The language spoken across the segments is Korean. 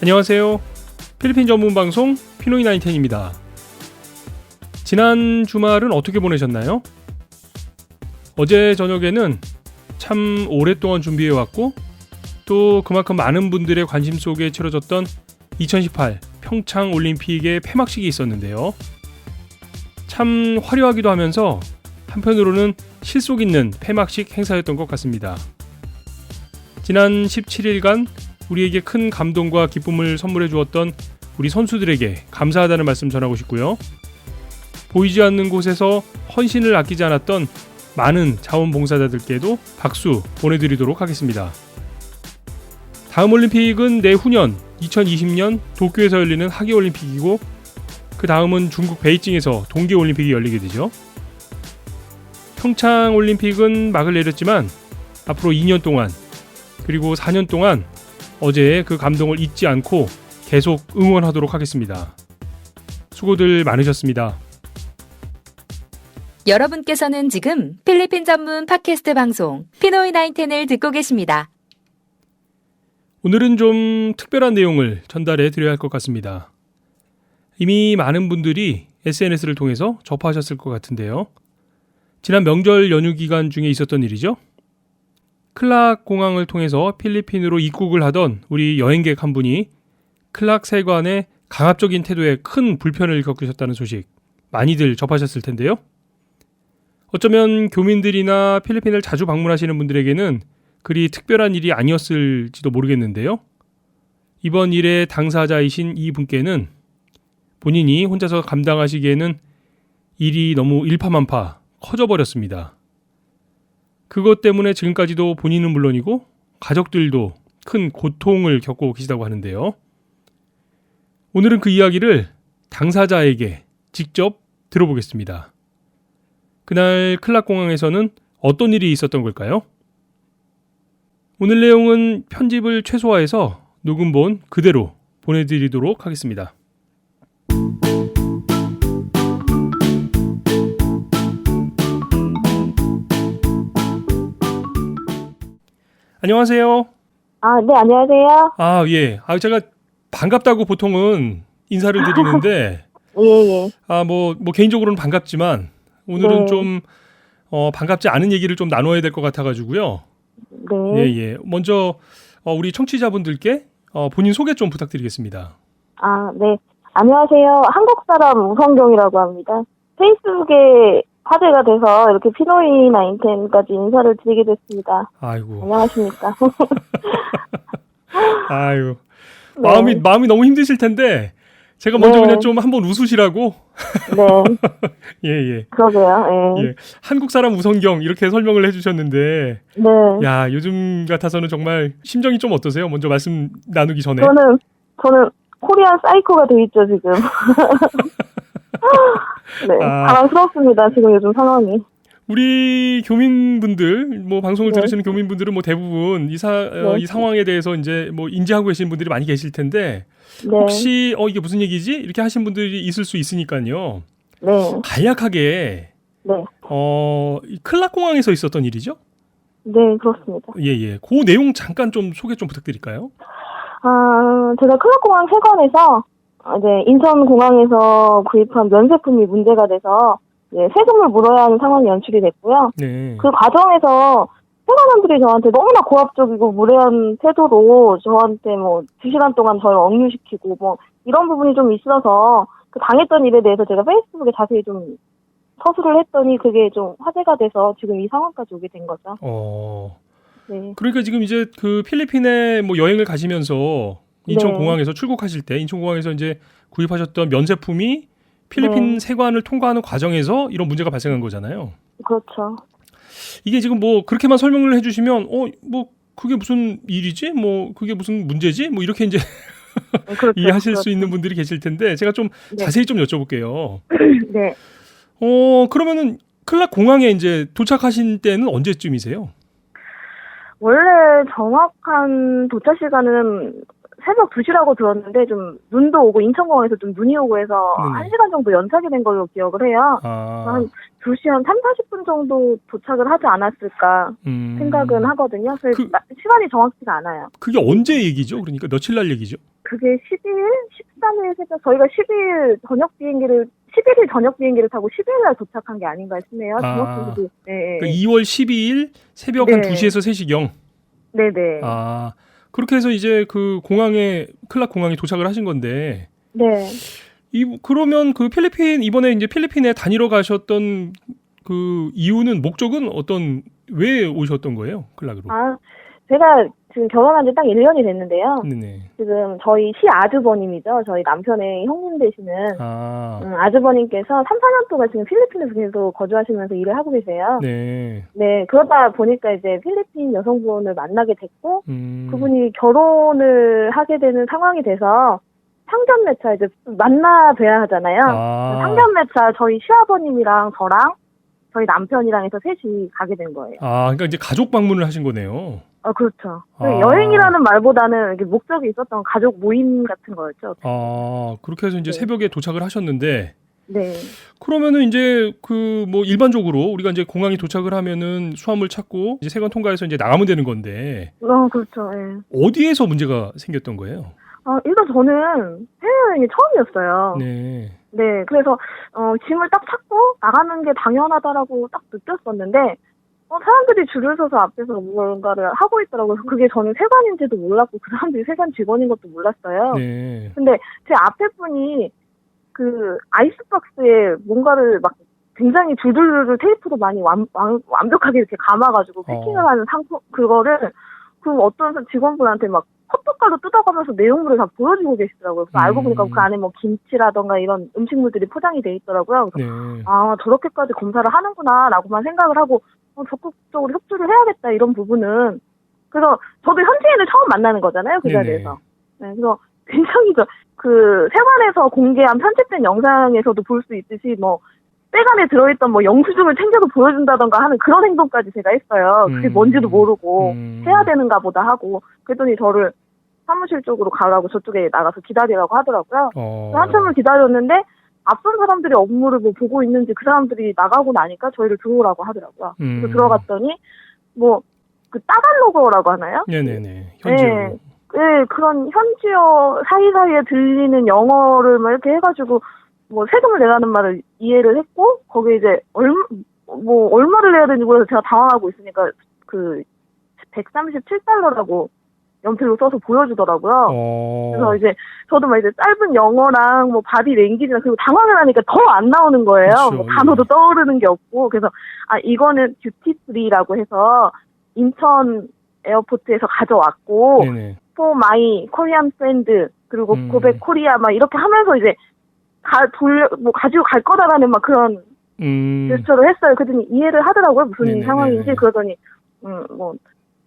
안녕하세요. 필리핀 전문 방송 피노이 나인텐입니다. 지난 주말은 어떻게 보내셨나요? 어제 저녁에는 참 오랫동안 준비해왔고 또 그만큼 많은 분들의 관심 속에 치러졌던 2018 평창 올림픽의 폐막식이 있었는데요. 참 화려하기도 하면서 한편으로는 실속 있는 폐막식 행사였던 것 같습니다. 지난 17일간 우리에게 큰 감동과 기쁨을 선물해 주었던 우리 선수들에게 감사하다는 말씀 전하고 싶고요. 보이지 않는 곳에서 헌신을 아끼지 않았던 많은 자원봉사자들께도 박수 보내드리도록 하겠습니다. 다음 올림픽은 내후년 2020년 도쿄에서 열리는 하계올림픽이고 그 다음은 중국 베이징에서 동계올림픽이 열리게 되죠. 평창올림픽은 막을 내렸지만 앞으로 2년 동안 그리고 4년 동안 어제의 그 감동을 잊지 않고 계속 응원하도록 하겠습니다. 수고들 많으셨습니다. 여러분께서는 지금 필리핀 전문 팟캐스트 방송 피노이 나인텐을 듣고 계십니다. 오늘은 좀 특별한 내용을 전달해 드려야 할 것 같습니다. 이미 많은 분들이 SNS를 통해서 접하셨을 것 같은데요. 지난 명절 연휴 기간 중에 있었던 일이죠. 클락 공항을 통해서 필리핀으로 입국을 하던 우리 여행객 한 분이 클락 세관의 강압적인 태도에 큰 불편을 겪으셨다는 소식 많이들 접하셨을 텐데요. 어쩌면 교민들이나 필리핀을 자주 방문하시는 분들에게는 그리 특별한 일이 아니었을지도 모르겠는데요. 이번 일의 당사자이신 이 분께는 본인이 혼자서 감당하시기에는 일이 너무 일파만파 커져버렸습니다. 그것 때문에 지금까지도 본인은 물론이고 가족들도 큰 고통을 겪고 계시다고 하는데요. 오늘은 그 이야기를 당사자에게 직접 들어보겠습니다. 그날 클락공항에서는 어떤 일이 있었던 걸까요? 오늘 내용은 편집을 최소화해서 녹음본 그대로 보내드리도록 하겠습니다. 안녕하세요. 네, 안녕하세요. 예. 제가 반갑다고 보통은 인사를 드리는데, 예. 뭐 개인적으로는 반갑지만, 오늘은 네. 좀, 반갑지 않은 얘기를 좀 나눠야 될 것 같아가지고요. 네. 예. 먼저, 우리 청취자분들께, 본인 소개 좀 부탁드리겠습니다. 네. 안녕하세요. 한국 사람 우성경이라고 합니다. 페이스북에 화제가 돼서 이렇게 피노이 나인텐까지 인사를 드리게 됐습니다. 아이고. 안녕하십니까. 아유. 네. 마음이 너무 힘드실 텐데, 제가 먼저 네. 그냥 좀 한번 웃으시라고. 네. 예. 그러게요. 예. 예. 한국 사람 우성경 이렇게 설명을 해주셨는데, 네. 야, 요즘 같아서는 정말 심정이 좀 어떠세요? 먼저 말씀 나누기 전에. 저는 코리안 사이코가 돼 있죠, 지금. 네. 당황스럽습니다, 지금 요즘 상황이. 우리 교민분들, 뭐 방송을 네. 들으시는 교민분들은 뭐 대부분 이 상황에 대해서 이제 뭐 인지하고 계신 분들이 많이 계실 텐데, 네. 혹시 이게 무슨 얘기지? 이렇게 하신 분들이 있을 수 있으니까요. 네. 간략하게 네. 이 클락공항에서 있었던 일이죠? 네, 그렇습니다. 예. 그 내용 잠깐 좀 소개 좀 부탁드릴까요? 제가 클락공항 세관에서 이제 인천공항에서 구입한 면세품이 문제가 돼서 이제 세금을 물어야 하는 상황이 연출이 됐고요. 네. 그 과정에서 세관원들이 저한테 너무나 고압적이고 무례한 태도로 저한테 뭐 2시간 동안 저를 억류시키고 뭐 이런 부분이 좀 있어서 그 당했던 일에 대해서 제가 페이스북에 자세히 좀 서술을 했더니 그게 좀 화제가 돼서 지금 이 상황까지 오게 된 거죠. 네. 그러니까 지금 이제 그 필리핀에 뭐 여행을 가시면서 인천공항에서 출국하실 때 인천공항에서 이제 구입하셨던 면세품이 필리핀 세관을 통과하는 과정에서 이런 문제가 발생한 거잖아요. 그렇죠. 이게 지금 뭐 그렇게만 설명을 해주시면 뭐 그게 무슨 일이지? 뭐 그게 무슨 문제지? 뭐 이렇게 이제 그렇죠. 이해하실 수 있는 분들이 계실 텐데 제가 좀 네. 자세히 좀 여쭤볼게요. 네. 그러면은 클락 공항에 이제 도착하신 때는 언제쯤이세요? 원래 정확한 도착 시간은 새벽 2시라고 들었는데 좀 눈도 오고 인천공항에서 좀 눈이 오고 해서 네네. 1시간 정도 연착이 된 걸로 기억을 해요. 한 2시 한 3, 40분 정도 도착을 하지 않았을까 생각은 하거든요. 그래서 시간이 정확치가 않아요. 그게 언제 얘기죠? 그러니까 며칠 날 얘기죠? 그게 12일, 13일 새벽 저희가 11일 저녁 비행기를 타고 12일 날 도착한 게 아닌가 싶네요. 저녁 네. 그러니까 2월 12일 새벽 한 2시에서 3시경. 네네. 그렇게 해서 이제 그 공항에 클락 공항에 도착을 하신 건데. 네. 그러면 그 이번에 이제 필리핀에 다니러 가셨던 그 이유는 목적은 왜 오셨던 거예요? 클락으로? 제가 지금 결혼한 지 딱 1년이 됐는데요. 네네. 지금 저희 시아주버님이죠. 저희 남편의 형님 되시는 아주버님께서 3, 4년 동안 지금 필리핀에서 계속 거주하시면서 일을 하고 계세요. 네. 네, 그러다 보니까 이제 필리핀 여성분을 만나게 됐고, 그분이 결혼을 하게 되는 상황이 돼서 상견례차 이제 만나 뵈야 하잖아요. 상견례차 저희 시아버님이랑 저랑 저희 남편이랑 해서 셋이 가게 된 거예요. 그러니까 이제 가족 방문을 하신 거네요. 그렇죠. 여행이라는 말보다는 이게 목적이 있었던 가족 모임 같은 거였죠. 그렇게 해서 이제 새벽에 도착을 하셨는데. 네. 그러면은 이제 일반적으로 우리가 이제 공항에 도착을 하면은 수화물 찾고 이제 세관 통과해서 이제 나가면 되는 건데. 그렇죠. 예. 어디에서 문제가 생겼던 거예요? 일단 저는 해외여행이 처음이었어요. 네. 네, 그래서 짐을 딱 찾고 나가는 게 당연하다라고 딱 느꼈었는데 사람들이 줄을 서서 앞에서 뭔가를 하고 있더라고요. 그게 저는 세관인지도 몰랐고 그 사람들이 세관 직원인 것도 몰랐어요. 네. 근데 제 앞에 분이 그 아이스박스에 뭔가를 막 굉장히 줄줄줄 테이프로 많이 완벽하게 이렇게 감아가지고 패킹을 하는 그거를 어떤 직원분한테 막 컵떡가루 뜯어가면서 내용물을 다 보여주고 계시더라고요. 그래서 알고 보니까 그 안에 김치라던가 이런 음식물들이 포장이 돼 있더라고요. 그래서 저렇게까지 검사를 하는구나라고만 생각을 하고 적극적으로 협조를 해야겠다 이런 부분은. 그래서 저도 현지인을 처음 만나는 거잖아요. 그 자리에서. 네, 그래서 굉장히 그 세관에서 공개한 편집된 영상에서도 볼 수 있듯이 백 안에 들어있던 영수증을 챙겨서 보여준다던가 하는 그런 행동까지 제가 했어요. 그게 뭔지도 모르고 해야 되는가 보다 하고. 그랬더니 저를 사무실 쪽으로 가라고 저쪽에 나가서 기다리라고 하더라고요. 한참을 기다렸는데 앞선 사람들이 업무를 보고 있는지 그 사람들이 나가고 나니까 저희를 들어오라고 하더라고요. 그래서 들어갔더니 그 따갈로그라고 하나요? 네네네. 현지어. 네, 그런 현지어 사이사이에 들리는 영어를 막 이렇게 해가지고 세금을 내라는 말을 이해를 했고 거기에 이제 얼마를 내야 되는지 몰라서 제가 당황하고 있으니까 그 137달러라고 연필로 써서 보여주더라고요. 그래서 이제 저도 막 이제 짧은 영어랑 바디 랭귀지나 그리고 당황을 하니까 더 안 나오는 거예요. 그렇죠. 단어도 떠오르는 게 없고. 그래서 이거는 듀티프리라고 해서 인천 에어포트에서 가져왔고 네네. for my Korean friend 그리고 고백 코리아 막 이렇게 하면서 이제 가지고 갈 거다라는 막 그런 제스처를 했어요. 그랬더니 이해를 하더라고요. 무슨 상황인지. 그러더니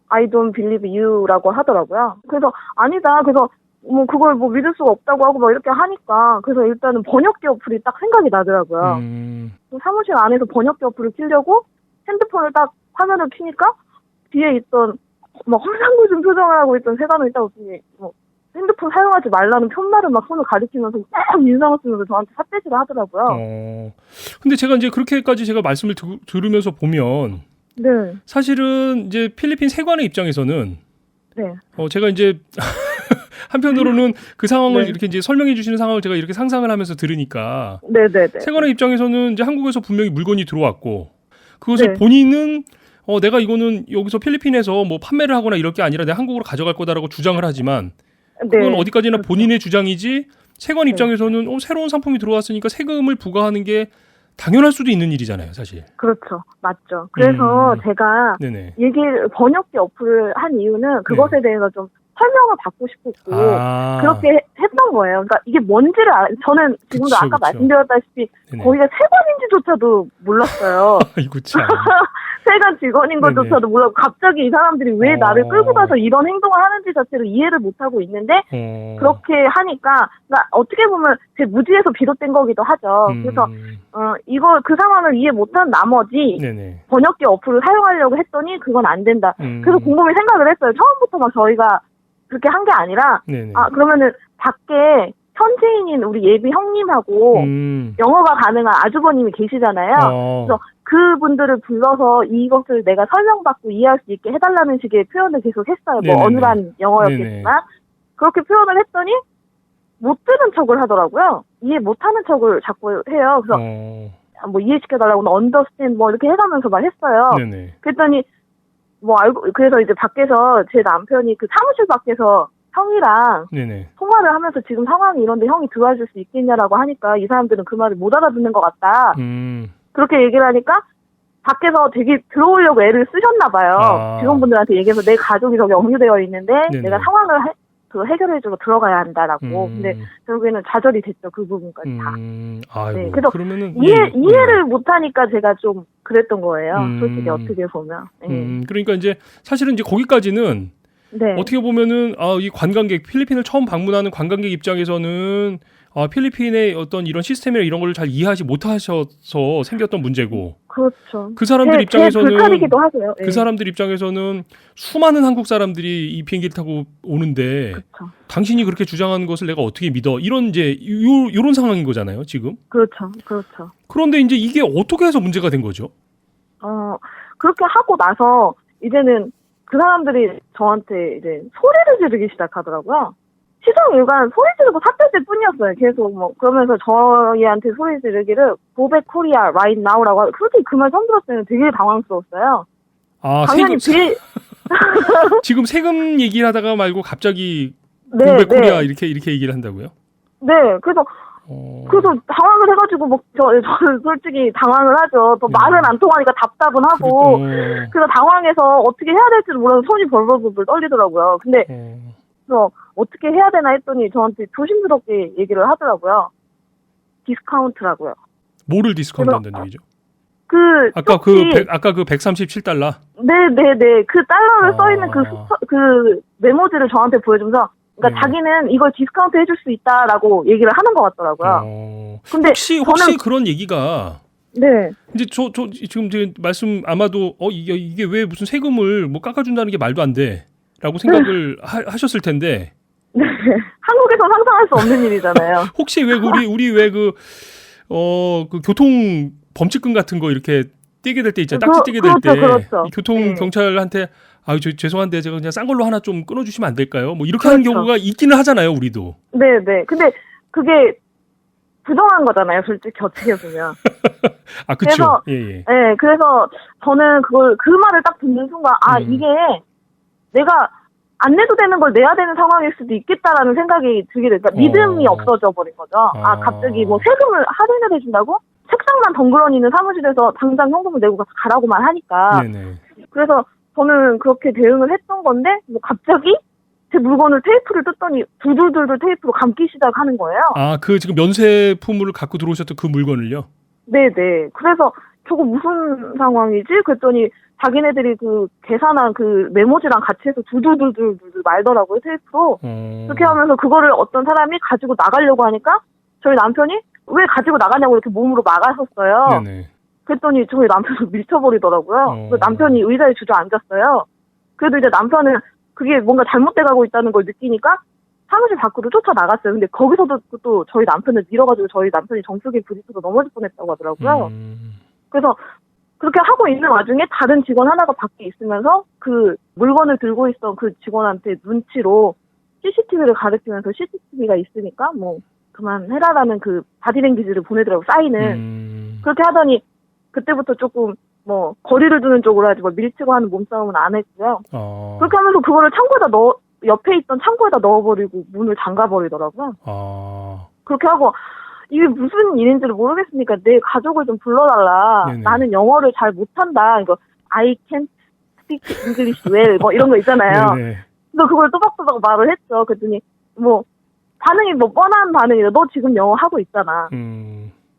I don't believe you라고 하더라고요. 그래서 아니다. 그래서 그걸 믿을 수가 없다고 하고 막 이렇게 하니까 그래서 일단은 번역기 어플이 딱 생각이 나더라고요. 사무실 안에서 번역기 어플을 키려고 핸드폰을 딱 화면을 켜니까 뒤에 있던 험상궂은 표정을 하고 있던 세관을 딱 핸드폰 사용하지 말라는 편말을 막 손을 가리키면서 막 인상을 쓰면서 저한테 삿대질을 하더라고요. 근데 제가 이제 그렇게까지 제가 말씀을 들으면서 보면 사실은 이제 필리핀 세관의 입장에서는 제가 이제 한편으로는 그 상황을 이렇게 이제 설명해 주시는 상황을 제가 이렇게 상상을 하면서 들으니까 세관의 입장에서는 이제 한국에서 분명히 물건이 들어왔고 그것을 본인은 내가 이거는 여기서 필리핀에서 판매를 하거나 이럴 게 아니라 내가 한국으로 가져갈 거다라고 주장을 하지만 그건 어디까지나 본인의 주장이지 세관 입장에서는 새로운 상품이 들어왔으니까 세금을 부과하는 게 당연할 수도 있는 일이잖아요, 사실. 그렇죠. 맞죠. 그래서 제가 번역기 어플을 한 이유는 그것에 대해서 좀 설명을 받고 싶었고 그렇게 했던 거예요. 그러니까 이게 뭔지를 저는 지금도 아까 말씀드렸다시피 거기가 세관인지조차도 몰랐어요. 아이고 참. 세관 직원인 것조차도 몰랐고 갑자기 이 사람들이 왜 나를 끌고 가서 이런 행동을 하는지 자체를 이해를 못하고 있는데 그렇게 하니까 어떻게 보면 제 무지에서 비롯된 거기도 하죠. 그래서 그 상황을 이해 못한 나머지 번역기 어플을 사용하려고 했더니 그건 안 된다. 그래서 곰곰이 생각을 했어요. 처음부터 막 저희가 그렇게 한 게 아니라 네네. 그러면은 밖에 현지인인 우리 예비 형님하고 영어가 가능한 아주버님이 계시잖아요. 그래서 그분들을 불러서 이것을 내가 설명받고 이해할 수 있게 해달라는 식의 표현을 계속 했어요. 네네네. 뭐 어눌한 영어였겠지만 그렇게 표현을 했더니 못 듣는 척을 하더라고요. 이해 못하는 척을 자꾸 해요. 그래서 뭐 이해시켜달라고 언더스탠드 뭐 이렇게 해가면서 막 했어요. 네네. 그랬더니 뭐 그래서 이제 밖에서 제 남편이 그 사무실 밖에서 형이랑 네네. 통화를 하면서 지금 상황이 이런데 형이 들어와줄 수 있겠냐라고 하니까 이 사람들은 그 말을 못 알아듣는 것 같다. 그렇게 얘기를 하니까 밖에서 되게 들어오려고 애를 쓰셨나 봐요. 직원분들한테 얘기해서 내 가족이 저기 억류되어 있는데 네네. 내가 상황을 해결해주고 들어가야 한다라고. 근데 결국에는 좌절이 됐죠. 그 부분까지 다. 아이고, 네, 그래서 그러면은 이해를 못하니까 제가 좀 그랬던 거예요. 솔직히 어떻게 보면. 그러니까 이제 사실은 이제 거기까지는 네. 어떻게 보면은 이 관광객 필리핀을 처음 방문하는 관광객 입장에서는 필리핀의 어떤 이런 시스템이나 이런 걸 잘 이해하지 못하셔서 생겼던 문제고. 그렇죠. 그 사람들 입장에서는 불편이기도 하고요. 그 사람들 입장에서는 수많은 한국 사람들이 이 비행기를 타고 오는데 그렇죠. 당신이 그렇게 주장하는 것을 내가 어떻게 믿어? 이런 이제 요런 상황인 거잖아요, 지금. 그렇죠. 그렇죠. 그런데 이제 이게 어떻게 해서 문제가 된 거죠? 그렇게 하고 나서 이제는 그 사람들이 저한테 이제 소리를 지르기 시작하더라고요. 시정일관 소리 지르고 삿대질 뿐이었어요. 계속 뭐 그러면서 저희한테 소리 지르기를 Go back Korea right now라고 하고 솔직히 그 말 처음 들었을 때는 되게 당황스러웠어요. 당연히 지금 세금 얘기를 하다가 말고 갑자기 네, Go back Korea 이렇게 얘기를 한다고요? 네, 그래서 당황을 해가지고 저는 솔직히 당황을 하죠. 또 말은 안 통하니까 답답은 하고. 그래서 당황해서 어떻게 해야 될지를 몰라서 손이 벌벌벌 떨리더라고요. 근데 그래서 어떻게 해야 되나 했더니 저한테 조심스럽게 얘기를 하더라고요. 디스카운트라고요. 뭐를 디스카운트 한다는 얘기죠? 아까 그 137달러. 네네네. 그 달러를 써있는 그 메모지를 저한테 보여주면서 그러니까 자기는 이걸 디스카운트 해줄 수 있다라고 얘기를 하는 것 같더라고요. 근데 혹시 그런 얘기가 네. 이제 저 지금 제 말씀 아마도 이게 왜 무슨 세금을 뭐 깎아준다는 게 말도 안 돼라고 생각을 하셨을 텐데. 네. 한국에서 상상할 수 없는 일이잖아요. 혹시 왜 우리 왜 그 교통 범칙금 같은 거 이렇게 떼게 될 때 있잖아요. 딱지 떼게 될 때. 그렇죠. 교통 경찰한테 죄송한데 제가 그냥 싼 걸로 하나 좀 끊어주시면 안 될까요? 뭐 이렇게 하는 경우가 있기는 하잖아요, 우리도. 네네. 근데 그게 부정한 거잖아요, 솔직히 어떻게 보면. 그렇죠. 예. 네, 그래서 저는 그 말을 딱 듣는 순간 이게 내가 안 내도 되는 걸 내야 되는 상황일 수도 있겠다라는 생각이 들게 되니까 믿음이 없어져 버린 거죠. 갑자기 뭐 세금을 할인을 해준다고? 책상만 덩그러니 있는 사무실에서 당장 현금을 내고 가라고만 하니까. 네네. 그래서 저는 그렇게 대응을 했던 건데 뭐 갑자기 제 물건을 테이프를 뜯더니 둘둘둘둘 테이프로 감기 시작하는 거예요. 그 지금 면세품을 갖고 들어오셨던 그 물건을요? 네네. 그래서 저거 무슨 상황이지? 그랬더니 자기네들이 그 계산한 그 메모지랑 같이 해서 둘둘둘둘 말더라고요, 테이프로. 그렇게 하면서 그거를 어떤 사람이 가지고 나가려고 하니까 저희 남편이 왜 가지고 나가냐고 이렇게 몸으로 막았었어요. 네네. 그랬더니 저희 남편이 밀쳐버리더라고요. 남편이 의자에 주저앉았어요. 그래도 이제 남편은 그게 뭔가 잘못돼가고 있다는 걸 느끼니까 사무실 밖으로 쫓아나갔어요. 근데 거기서도 또 저희 남편을 밀어가지고 저희 남편이 정수기에 부딪혀서 넘어질 뻔했다고 하더라고요. 그래서 그렇게 하고 있는 와중에 다른 직원 하나가 밖에 있으면서 그 물건을 들고 있던 그 직원한테 눈치로 CCTV를 가리키면서 CCTV가 있으니까 뭐 그만해라라는 그 바디랭귀지를 보내더라고요. 사인을. 그렇게 하더니 그때부터 조금 뭐 거리를 두는 쪽으로 하지 뭐 밀치고 하는 몸싸움은 안 했고요. 그렇게 하면서 그거를 옆에 있던 창고에다 넣어버리고 문을 잠가버리더라고요. 그렇게 하고 이게 무슨 일인지를 모르겠으니까 내 가족을 좀 불러달라. 네네. 나는 영어를 잘 못한다. 이거 I can't speak English well 뭐 이런 거 있잖아요. 네네. 그래서 그걸 또박또박 말을 했죠. 그랬더니 뭐 반응이 뭐 뻔한 반응이에요. 너 지금 영어 하고 있잖아.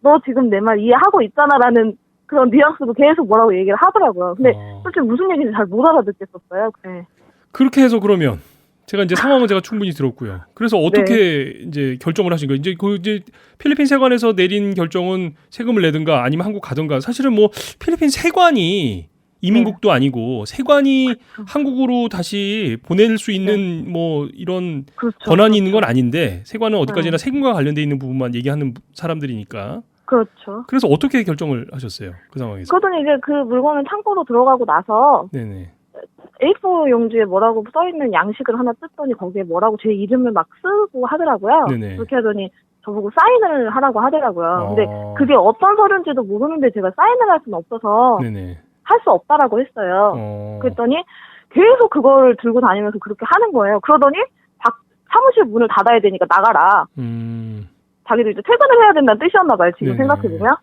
너 지금 내 말 이해하고 있잖아라는 그런 뉘앙스로 계속 뭐라고 얘기를 하더라고요. 근데 솔직히 무슨 얘기인지 잘 못 알아듣겠었어요. 네. 그렇게 해서 그러면 제가 이제 상황은 제가 충분히 들었고요. 그래서 어떻게 이제 결정을 하신 거예요? 이제 필리핀 세관에서 내린 결정은 세금을 내든가 아니면 한국 가든가 사실은 뭐 필리핀 세관이 이민국도 아니고 세관이 한국으로 다시 보낼 수 있는 뭐 이런 그렇죠. 권한이 있는 건 그렇죠. 아닌데 세관은 어디까지나 세금과 관련돼 있는 부분만 얘기하는 사람들이니까. 그렇죠. 그래서 어떻게 결정을 하셨어요? 그 상황에서. 그러더니 이제 그 물건은 창고로 들어가고 나서 네네. A4 용지에 뭐라고 써있는 양식을 하나 뜯더니 거기에 뭐라고 제 이름을 막 쓰고 하더라고요. 네네. 그렇게 하더니 저보고 사인을 하라고 하더라고요. 근데 그게 어떤 서류인지도 모르는데 제가 사인을 할 수는 없어서 네네. 할 수 없다라고 했어요. 그랬더니 계속 그거를 들고 다니면서 그렇게 하는 거예요. 그러더니 사무실 문을 닫아야 되니까 나가라. 자기도 이제 퇴근을 해야 된다는 뜻이었나 봐요. 지금 네네. 생각해보면.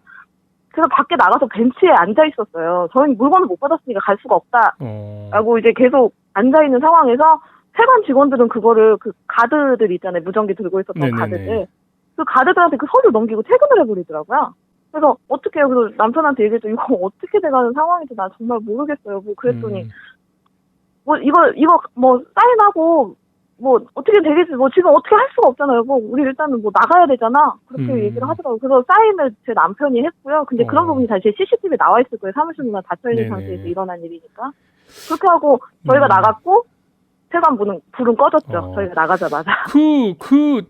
그래서 밖에 나가서 벤치에 앉아 있었어요. 저희는 물건을 못 받았으니까 갈 수가 없다라고 이제 계속 앉아 있는 상황에서 세관 직원들은 그거를 그 가드들 있잖아요. 무전기 들고 있었던 네네네. 가드들. 그 가드들한테 그 서류 넘기고 퇴근을 해버리더라고요. 그래서 어떻게 해요? 그래서 남편한테 얘기했죠. 이거 어떻게 돼가는 상황인지 나 정말 모르겠어요. 뭐 그랬더니 뭐 이거 뭐 사인하고 뭐 어떻게 되겠지. 뭐 지금 어떻게 할 수가 없잖아요. 뭐 우리 일단은 뭐 나가야 되잖아. 그렇게 얘기를 하더라고요. 그래서 사인을 제 남편이 했고요. 근데 그런 부분이 다시 CCTV에 나와 있을 거예요. 사무실 문화 닫혀 있는 네네. 상태에서 일어난 일이니까. 그렇게 하고 저희가 나갔고 세관 불은 꺼졌죠. 저희가 나가자마자.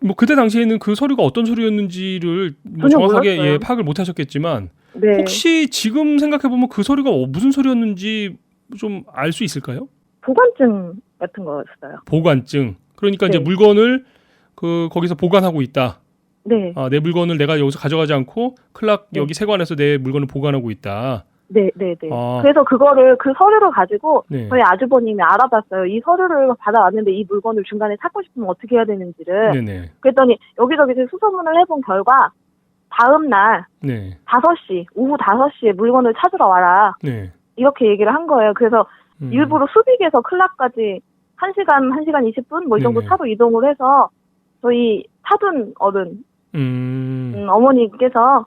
뭐 그때 당시에는 그 서류가 어떤 서류였는지를 뭐 전혀 정확하게 몰랐어요. 파악을 못 하셨겠지만 네. 혹시 지금 생각해 보면 그 서류가 무슨 서류였는지 좀 알 수 있을까요? 보관증 같은 거였어요. 보관증. 그러니까 이제 네. 물건을 거기서 보관하고 있다. 네. 내 물건을 내가 여기서 가져가지 않고 클락 네. 여기 세관에서 내 물건을 보관하고 있다. 네. 그래서 그 서류를 가지고 네. 저희 아주버님이 알아봤어요. 이 서류를 받아왔는데 이 물건을 중간에 찾고 싶으면 어떻게 해야 되는지를. 네네. 그랬더니 여기저기 수소문을 해본 결과 다음 날 네. 5시, 오후 5시에 물건을 찾으러 와라. 네. 이렇게 얘기를 한 거예요. 그래서 일부러 수빅에서 클락까지 1시간 20분 뭐 이 정도 네네. 차로 이동을 해서 저희 사돈 어른 어머니께서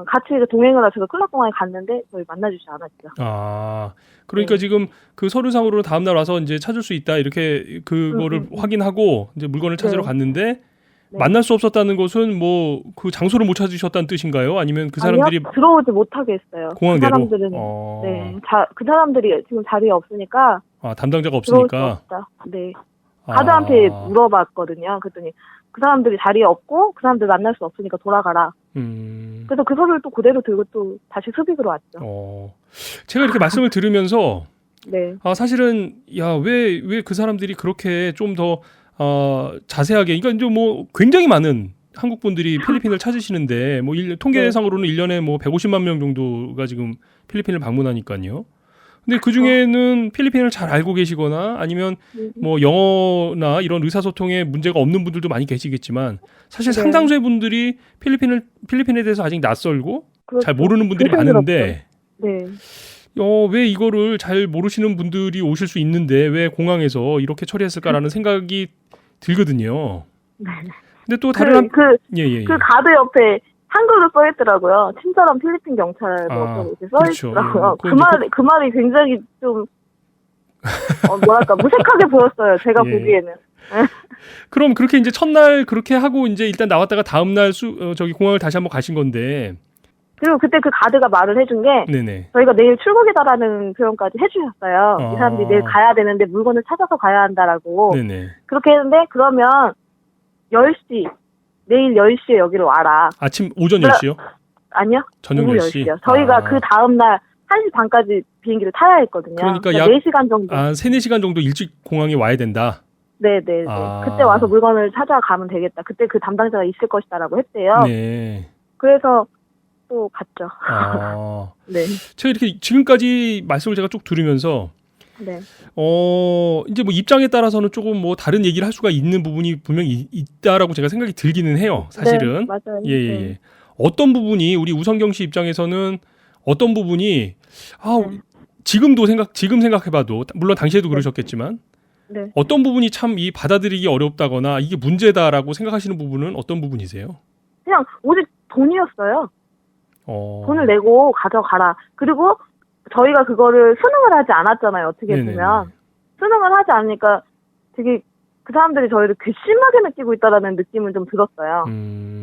같이 동행을 하셔서 제가 클락공항에 갔는데 저희 만나주지 않았죠. 그러니까 네. 지금 그 서류상으로 다음날 와서 이제 찾을 수 있다 이렇게 그거를 확인하고 이제 물건을 찾으러 네. 갔는데 네. 만날 수 없었다는 것은 뭐 그 장소를 못 찾으셨다는 뜻인가요? 아니면 그 사람들이 아니요, 들어오지 못하게 했어요. 공항 그 내로? 사람들은 네, 그 사람들이 지금 자리에 없으니까 담당자가 들어올 수 없으니까. 없다. 네. 가드한테 물어봤거든요. 그랬더니 그 사람들이 자리에 없고 그 사람들 만날 수 없으니까 돌아가라. 그래서 그 서류를 또 그대로 들고 또 다시 수빅으로 왔죠. 제가 이렇게 말씀을 들으면서 네. 사실은 왜 그 사람들이 그렇게 좀 더 자세하게 그러니까 이제 뭐 굉장히 많은 한국 분들이 필리핀을 찾으시는데 뭐 통계상으로는 1년에 뭐 150만 명 정도가 지금 필리핀을 방문하니까요. 근데 그 중에는 필리핀을 잘 알고 계시거나 아니면 뭐 영어나 이런 의사소통에 문제가 없는 분들도 많이 계시겠지만 사실 네. 상당수의 분들이 필리핀에 대해서 아직 낯설고 그렇죠. 잘 모르는 분들이 그게 많은데 네. 왜 이거를 잘 모르시는 분들이 오실 수 있는데 왜 공항에서 이렇게 처리했을까라는 생각이 들거든요. 네. 근데 또 다른 그 가드 옆에 한글로 써있더라고요. 친절한 필리핀 경찰 이렇게 써있더라고요. 그렇죠. 그 말이 굉장히 좀 뭐랄까 무색하게 보였어요. 제가 예. 보기에는. 그럼 그렇게 이제 첫날 그렇게 하고 이제 일단 나왔다가 다음날 저기 공항을 다시 한번 가신 건데. 그리고 그때 그 가드가 말을 해준 게 네네. 저희가 내일 출국이다라는 표현까지 해주셨어요. 이 사람들이 내일 가야 되는데 물건을 찾아서 가야 한다라고. 네네. 그렇게 했는데 그러면 10시 내일 10시에 여기로 와라. 아침 오전 10시요? 아니요. 저녁 오후 10시. 저희가 그 다음날 1시 반까지 비행기를 타야 했거든요. 그러니까 4시간 정도. 3-4시간 정도 일찍 공항에 와야 된다. 네네. 그때 와서 물건을 찾아가면 되겠다. 그때 그 담당자가 있을 것이다라고 했대요. 네. 그래서 또 갔죠. 네. 제가 이렇게 지금까지 말씀을 제가 쭉 들으면서 네. 이제 뭐 입장에 따라서는 조금 뭐 다른 얘기를 할 수가 있는 부분이 분명히 있다라고 제가 생각이 들기는 해요. 사실은. 네, 맞아요. 예. 네. 어떤 부분이 우리 우성경 씨 입장에서는 어떤 부분이 지금 생각해봐도 물론 당시에도 그러셨겠지만 네. 어떤 부분이 참 이 받아들이기 어렵다거나 이게 문제다라고 생각하시는 부분은 어떤 부분이세요? 그냥 오직 돈이었어요. 돈을 네. 내고 가져가라. 그리고 저희가 그거를 수능을 하지 않았잖아요. 어떻게 네네네. 보면. 수능을 하지 않으니까 되게 그 사람들이 저희를 괘씸하게 느끼고 있다라는 느낌은 좀 들었어요.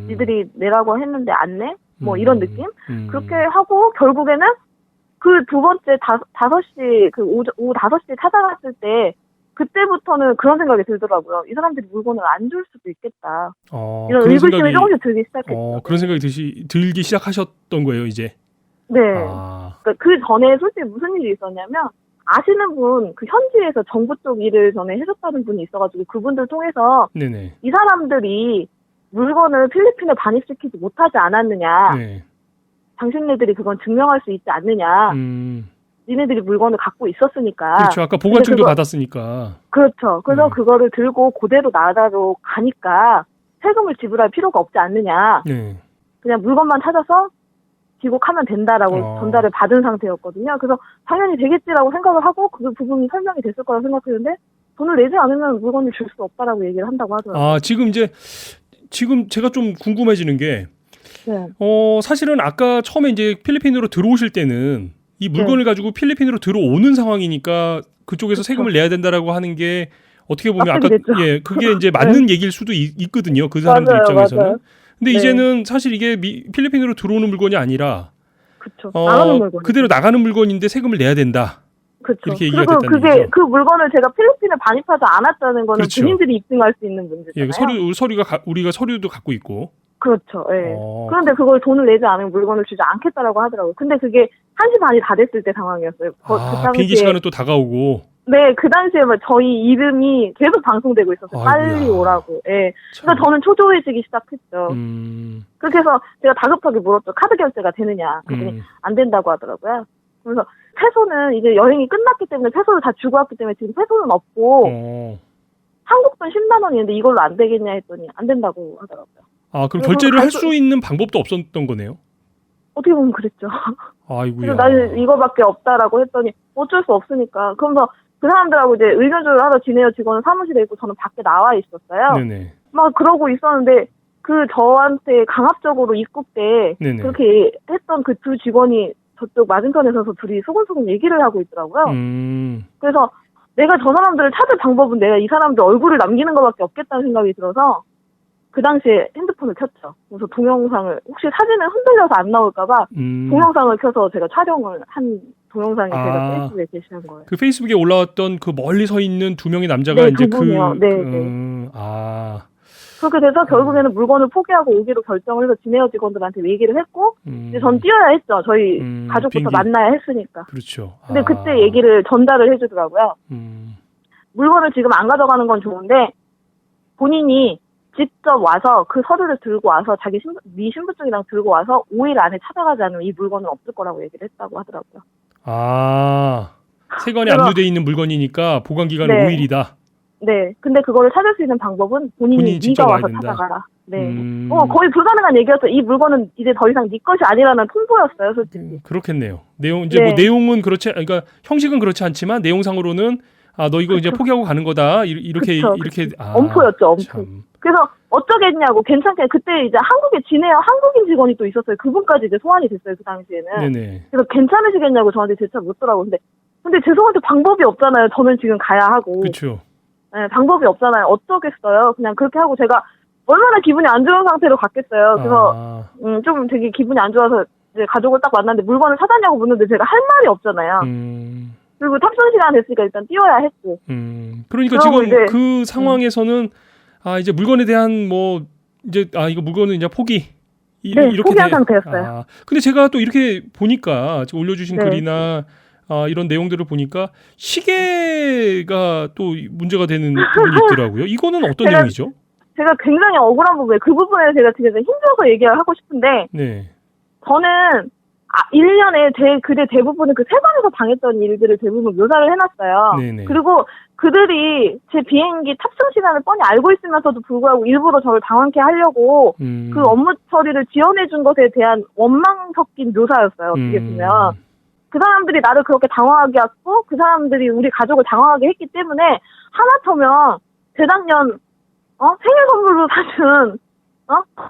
니들이 내라고 했는데 안 내? 뭐 이런 느낌? 그렇게 하고 결국에는 그 두 번째 5시, 오후 5시에 찾아갔을 때, 그때부터는 그런 생각이 들더라고요. 이 사람들이 물건을 안 줄 수도 있겠다. 이런 그런 의구심이 조금씩 들기 시작했죠. 그런 생각이 들기 시작하셨던 거예요, 이제. 네. 아, 그러니까 그 전에 솔직히 무슨 일이 있었냐면, 아시는 분, 그 현지에서 정부 쪽 일을 전에 해줬다는 분이 있어가지고, 그분들 통해서, 네네. 이 사람들이 물건을 필리핀에 반입시키지 못하지 않았느냐, 네. 당신네들이 그건 증명할 수 있지 않느냐, 니네들이 물건을 갖고 있었으니까. 그렇죠. 아까 보관증도 받았으니까. 그렇죠. 그래서 그거를 들고 그대로 나라로 가니까 세금을 지불할 필요가 없지 않느냐. 네. 그냥 물건만 찾아서 귀국하면 된다라고 전달을 받은 상태였거든요. 그래서 당연히 되겠지라고 생각을 하고 그 부분이 설명이 됐을 거라고 생각했는데 돈을 내지 않으면 물건을 줄 수 없다라고 얘기를 한다고 하더라고요. 아, 지금 제가 좀 궁금해지는 게 네. 사실은 아까 처음에 이제 필리핀으로 들어오실 때는 이 물건을 가지고 필리핀으로 들어오는 상황이니까 그쪽에서 그쵸. 세금을 내야 된다라고 하는 게 어떻게 보면 아까 납득이 됐죠. 그게 이제 맞는 얘기일 수도 있거든요. 그 사람들 맞아요, 입장에서는. 맞아요. 근데 네. 이제는 사실 이게 필리핀으로 들어오는 물건이 아니라 그쵸. 나가는 물건. 그대로 나가는 물건인데 세금을 내야 된다. 그쵸. 이렇게 얘기가 그리고 됐다는 그게 얘기죠. 그 물건을 제가 필리핀에 반입하지 않았다는 거는 그렇죠. 본인들이 입증할 수 있는 문제잖아요. 예, 우리가 서류도 갖고 있고. 그렇죠. 예. 어. 그런데 그걸 돈을 내지 않으면 물건을 주지 않겠다라고 하더라고요. 근데 그게 1시 반이 다 됐을 때 상황이었어요. 그 비행기 시간은 또 다가오고. 네, 그 당시에 막 저희 이름이 계속 방송되고 있었어요. 아이고야. 빨리 오라고. 예. 참. 그러니까 저는 초조해지기 시작했죠. 그렇게 해서 제가 다급하게 물었죠. 카드 결제가 되느냐. 그랬더니 안 된다고 하더라고요. 그래서 페소는 이제 여행이 끝났기 때문에 페소를 다 주고 왔기 때문에 지금 페소는 없고 한국 돈 10만 원이었는데 이걸로 안 되겠냐 했더니 안 된다고 하더라고요. 아, 그럼 결제를 할 수 있는 방법도 없었던 거네요? 어떻게 보면 그랬죠. 아이고야. 그래서 나는 이거밖에 없다라고 했더니 어쩔 수 없으니까. 그러면서 그 사람들하고 이제 의견 조율을 하러 지내요 직원은 사무실에 있고 저는 밖에 나와 있었어요. 네네. 막 그러고 있었는데 그 저한테 강압적으로 입국 때 네네. 그렇게 했던 그 두 직원이 저쪽 맞은편에 서서 둘이 소곤소곤 얘기를 하고 있더라고요. 그래서 내가 저 사람들을 찾을 방법은 내가 이 사람들 얼굴을 남기는 것밖에 없겠다는 생각이 들어서 그 당시에 핸드폰을 켰죠. 그래서 동영상을 혹시 사진을 흔들려서 안 나올까봐 동영상을 켜서 제가 촬영을 한 동영상이 제가 페이스북에 게시한 거예요. 그 페이스북에 올라왔던 그 멀리 서 있는 두 명의 남자가 네, 이제 두 분이요. 그렇게 돼서 결국에는 물건을 포기하고 오기로 결정을 해서 지네어 직원들한테 얘기를 했고 이제 전 뛰어야 했죠. 저희 가족부터 만나야 했으니까. 그렇죠. 근데 그때 얘기를 전달을 해주더라고요. 물건을 지금 안 가져가는 건 좋은데 본인이 직접 와서 그 서류를 들고 와서 자기 신분증이랑 들고 와서 5일 안에 찾아가지 않으면 이 물건은 없을 거라고 얘기를 했다고 하더라고요. 세관에 압류돼 있는 물건이니까 보관 기간은 네. 5일이다. 네. 근데 그거를 찾을 수 있는 방법은 본인이 직접 네가 와서 와야 된다. 찾아가라. 네. 거의 불가능한 얘기였어요. 이 물건은 이제 더 이상 네 것이 아니라는 통보였어요, 솔직히. 그렇겠네요. 뭐 네. 내용은 그러니까 형식은 그렇지 않지만 내용상으로는 너 이거 이제 포기하고 가는 거다. 이렇게 엄포였죠, 엄포. 참. 그래서 어쩌겠냐고 괜찮게 그때 이제 한국에 지내요 한국인 직원이 또 있었어요. 그분까지 이제 소환이 됐어요, 그 당시에는. 네네. 그래서 괜찮으시겠냐고 저한테 재차 묻더라고요. 근데 죄송한데 방법이 없잖아요. 저는 지금 가야 하고. 그렇죠. 네, 방법이 없잖아요. 어쩌겠어요. 그냥 그렇게 하고 제가 얼마나 기분이 안 좋은 상태로 갔겠어요. 그래서 좀 되게 기분이 안 좋아서 이제 가족을 딱 만났는데 물건을 사다냐고 묻는데 제가 할 말이 없잖아요. 그리고 탑승 시간 됐으니까 일단 뛰어야 했고. 그러니까 지금 그 상황에서는 이제 물건에 대한 뭐 이제 이거 물건은 이제 포기. 이렇게 포기한 상태였어요. 근데 제가 또 이렇게 보니까 지금 올려주신 네. 글이나 이런 내용들을 보니까 시계가 또 문제가 되는 부분이 있더라고요. 이거는 어떤 내용이죠? 제가 굉장히 억울한 부분에 그 부분에 제가 되게 힘줘서 얘기를 하고 싶은데 네. 저는 1년에 제 글의 대부분은 그 세관에서 당했던 일들을 대부분 묘사를 해놨어요. 네네. 그리고 그들이 제 비행기 탑승 시간을 뻔히 알고 있으면서도 불구하고 일부러 저를 당황케 하려고 그 업무 처리를 지원해준 것에 대한 원망 섞인 묘사였어요. 어떻게 보면. 그 사람들이 나를 그렇게 당황하게 했고 그 사람들이 우리 가족을 당황하게 했기 때문에 하마터면 재작년 생일 선물로 사준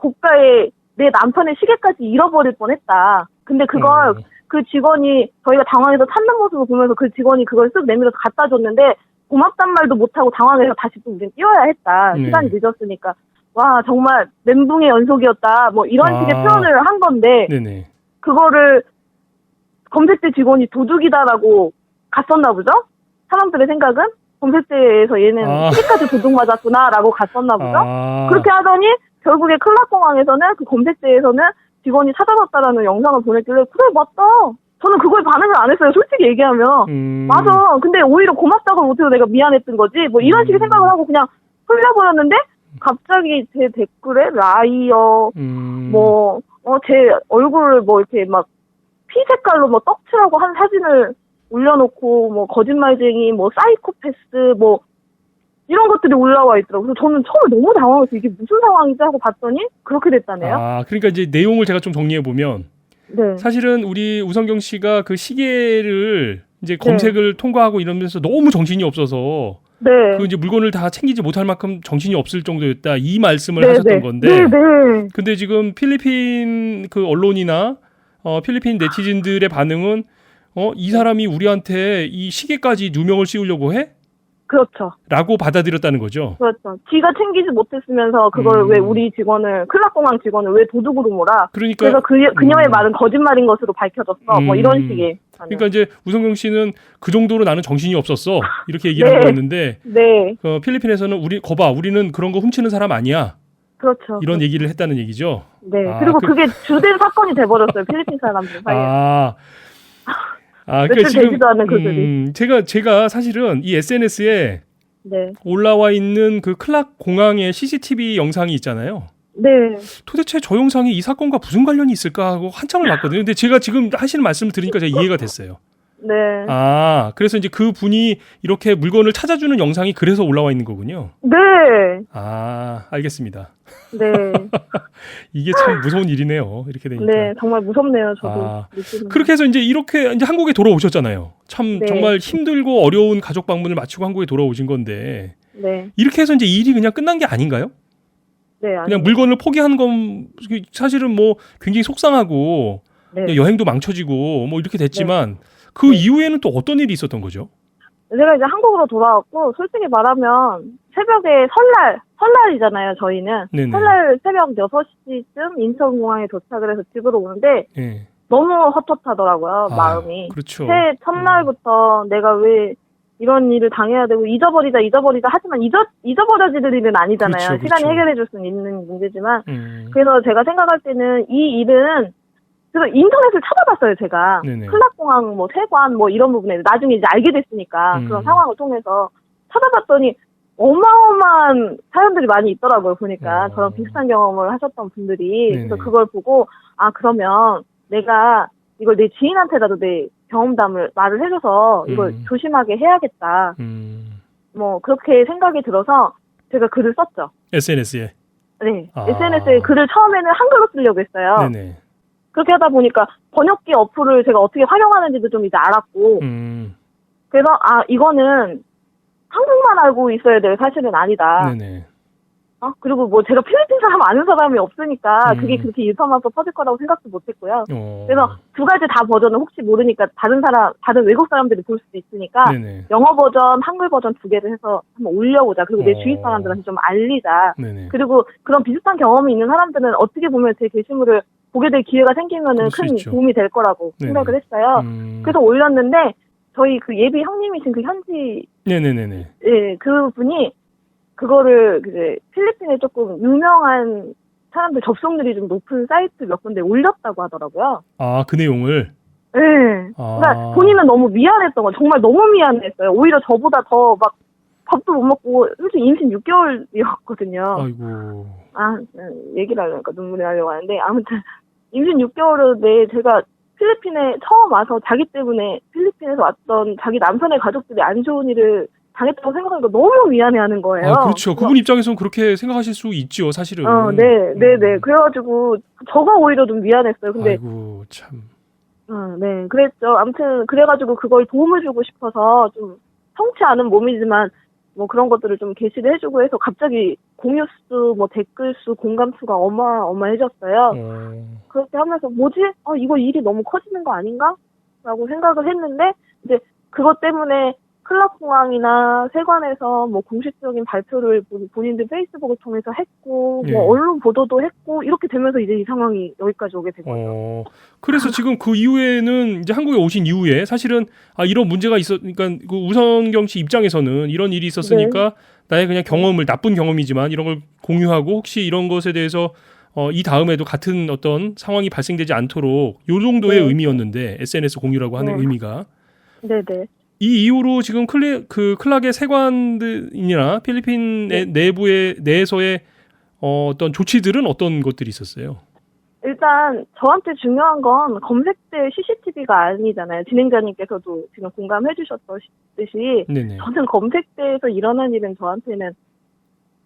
고가의 내 남편의 시계까지 잃어버릴 뻔했다. 근데 그걸 그 직원이 저희가 당황해서 찾는 모습을 보면서 그 직원이 그걸 쓱 내밀어서 갖다 줬는데 고맙단 말도 못하고 당황해서 다시 또 우린 뛰어야 했다. 시간이 늦었으니까. 와 정말 멘붕의 연속이었다. 뭐 이런 식의 표현을 한 건데 네네. 그거를 검색대 직원이 도둑이다라고 갔었나 보죠? 사람들의 생각은 검색대에서 얘는 시기까지 도둑 맞았구나라고 갔었나 보죠? 그렇게 하더니 결국에 클락공항에서는 그 검색대에서는 직원이 찾아봤다라는 영상을 보냈길래 그래 맞다. 저는 그거에 반응을 안 했어요. 솔직히 얘기하면. 맞아. 근데 오히려 고맙다고 못해서 내가 미안했던 거지. 뭐 이런 식의 생각을 하고 그냥 흘려버렸는데 갑자기 제 댓글에 라이어 제 얼굴을 뭐 이렇게 막 피 색깔로 뭐 떡칠하고 한 사진을 올려놓고 뭐 거짓말쟁이 뭐 사이코패스 뭐 이런 것들이 올라와 있더라고요. 그래서 저는 처음에 너무 당황해서 이게 무슨 상황이지 하고 봤더니 그렇게 됐다네요. 그러니까 이제 내용을 제가 좀 정리해 보면 네. 사실은 우리 우성경 씨가 그 시계를 이제 검색을 통과하고 이러면서 너무 정신이 없어서 네. 그 이제 물건을 다 챙기지 못할 만큼 정신이 없을 정도였다 이 말씀을 하셨던 건데. 네. 근데 지금 필리핀 그 언론이나 필리핀 네티즌들의 반응은 이 사람이 우리한테 이 시계까지 누명을 씌우려고 해? 그렇죠. 라고 받아들였다는 거죠. 그렇죠. 지가 챙기지 못했으면서 그걸 왜 우리 직원을 클락공항 직원을 왜 도둑으로 몰아? 그러니까 그래서 그녀의 말은 거짓말인 것으로 밝혀졌어. 뭐 이런 식의. 그러니까 이제 우성경 씨는 그 정도로 나는 정신이 없었어 이렇게 얘기를 한 거였는데 네. 필리핀에서는 우리는 그런 거 훔치는 사람 아니야. 그렇죠. 이런 얘기를 했다는 얘기죠. 네. 그리고 그게 주된 사건이 돼버렸어요. 필리핀 사람들 사이에. 그러니까 지금 되지도 않은 글들이. 제가 사실은 이 SNS에 네. 올라와 있는 그 클락 공항의 CCTV 영상이 있잖아요. 네. 도대체 저 영상이 이 사건과 무슨 관련이 있을까 하고 한참을 봤거든요. 근데 제가 지금 하시는 말씀을 들으니까 제가 이해가 됐어요. 네. 그래서 이제 그 분이 이렇게 물건을 찾아주는 영상이 그래서 올라와 있는 거군요. 네. 알겠습니다. 네. 이게 참 무서운 일이네요. 이렇게 되니까. 네, 정말 무섭네요. 저도. 그렇게 해서 이렇게 한국에 돌아오셨잖아요. 참 네. 정말 힘들고 어려운 가족 방문을 마치고 한국에 돌아오신 건데. 네. 이렇게 해서 이제 일이 그냥 끝난 게 아닌가요? 네, 그냥 물건을 포기한 건 사실은 뭐 굉장히 속상하고 네. 여행도 망쳐지고 뭐 이렇게 됐지만 그 이후에는 또 어떤 일이 있었던 거죠? 제가 이제 한국으로 돌아왔고 솔직히 말하면 새벽에 설날이잖아요, 저희는. 네네. 설날 새벽 6시쯤 인천공항에 도착을 해서 집으로 오는데 네. 너무 헛헛하더라고요, 마음이. 그렇죠. 새해 첫날부터 내가 왜 이런 일을 당해야 되고 잊어버리자 하지만 잊어버려질 일은 아니잖아요. 그렇죠. 시간이 해결해 줄 수는 있는 문제지만 그래서 제가 생각할 때는 이 일은 그래서 인터넷을 찾아봤어요, 제가. 네네. 클락공항, 세관, 이런 부분에 나중에 이제 알게 됐으니까 그런 상황을 통해서 찾아봤더니 어마어마한 사연들이 많이 있더라고요, 보니까. 저랑 비슷한 경험을 하셨던 분들이. 네네. 그래서 그걸 보고, 그러면 내가 이걸 내 지인한테라도 내 경험담을 말을 해줘서 이걸 조심하게 해야겠다. 그렇게 생각이 들어서 제가 글을 썼죠. SNS에. 네. SNS에 글을 처음에는 한글로 쓰려고 했어요. 네네. 그렇게 하다 보니까 번역기 어플을 제가 어떻게 활용하는지도 좀 이제 알았고, 그래서 이거는 한국만 알고 있어야 될 사실은 아니다. 네네. 그리고 제가 필리핀 사람 아는 사람이 없으니까 그게 그렇게 일파만파 퍼질 거라고 생각도 못했고요. 그래서 두 가지 다 버전을 혹시 모르니까 다른 외국 사람들이 볼 수도 있으니까 네네. 영어 버전, 한글 버전 두 개를 해서 한번 올려보자. 그리고 내 주위 사람들한테 좀 알리자. 네네. 그리고 그런 비슷한 경험이 있는 사람들은 어떻게 보면 제 게시물을 보게 될 기회가 생기면은 큰 도움이 될 거라고 생각을 했어요. 그래서 올렸는데 저희 그 예비 형님이신 그 현지 네네네네. 예, 그 분이 그거를 이제 필리핀에 조금 유명한 사람들 접속률이 좀 높은 사이트 몇 군데 올렸다고 하더라고요. 그 내용을. 네. 그러니까 본인은 너무 미안했던 거, 정말 너무 미안했어요. 오히려 저보다 더 막 밥도 못 먹고 솔직히 임신 6개월이었거든요. 아이고. 얘기를 하려니까 눈물이 나려고 하는데 아무튼 임신 6개월에 제가 필리핀에 처음 와서 자기 때문에 필리핀에서 왔던 자기 남편의 가족들이 안 좋은 일을 당했다고 생각하니까 너무 미안해하는 거예요. 그렇죠. 그분 입장에서는 그렇게 생각하실 수 있죠, 사실은. 네. 그래가지고 저가 오히려 좀 미안했어요. 근데 아이고 참. 네, 그랬죠. 아무튼 그래가지고 그걸 도움을 주고 싶어서 좀 성치 않은 몸이지만 그런 것들을 좀 게시를 해주고 해서 갑자기 공유 수, 댓글 수, 공감 수가 어마어마해졌어요. 그렇게 하면서 뭐지? 이거 일이 너무 커지는 거 아닌가? 라고 생각을 했는데 이제 그것 때문에 클락공항이나 세관에서 뭐 공식적인 발표를 본인들 페이스북을 통해서 했고, 예. 뭐 언론 보도도 했고, 이렇게 되면서 이제 이 상황이 여기까지 오게 된 거죠. 그래서 지금 그 이후에는 이제 한국에 오신 이후에 사실은 이런 문제가 그러니까 그 우성경 씨 입장에서는 이런 일이 있었으니까 나의 그냥 경험을 나쁜 경험이지만 이런 걸 공유하고 혹시 이런 것에 대해서 이 다음에도 같은 어떤 상황이 발생되지 않도록 요 정도의 네. 의미였는데 SNS 공유라고 하는 의미가 네네. 이 이후로 지금 클락의 세관이나 필리핀 내에서의 어떤 조치들은 어떤 것들이 있었어요? 일단 저한테 중요한 건 검색대 CCTV가 아니잖아요. 진행자님께서도 지금 공감해 주셨듯이 네네. 저는 검색대에서 일어난 일은 저한테는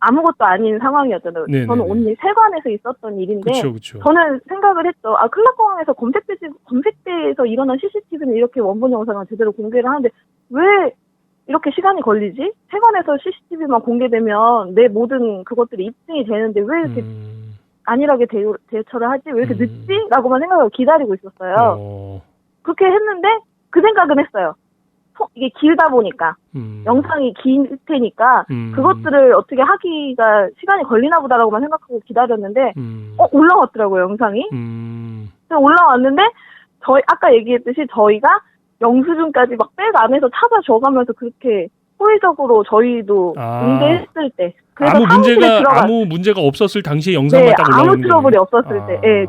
아무것도 아닌 상황이었잖아요. 네네네. 저는 온리 세관에서 있었던 일인데 그렇죠. 저는 생각을 했죠. 클락공항에서 검색대에서 일어난 CCTV는 이렇게 원본 영상을 제대로 공개를 하는데 왜 이렇게 시간이 걸리지? 세관에서 CCTV만 공개되면 내 모든 그것들이 입증이 되는데 왜 이렇게 안일하게 대처를 하지? 왜 이렇게 늦지? 라고만 생각하고 기다리고 있었어요. 그렇게 했는데 그 생각은 했어요. 이게 길다 보니까 영상이 길 테니까 그것들을 어떻게 하기가 시간이 걸리나 보다라고만 생각하고 기다렸는데 올라왔더라고요, 영상이. 그래서 올라왔는데 저희 아까 얘기했듯이 저희가 영수증까지 막 백 안에서 찾아줘가면서 그렇게 호의적으로 저희도 응대했을 때 아무 문제가 없었을 당시에 영상만 딱 올라오는 아무 트러블이 없었을 때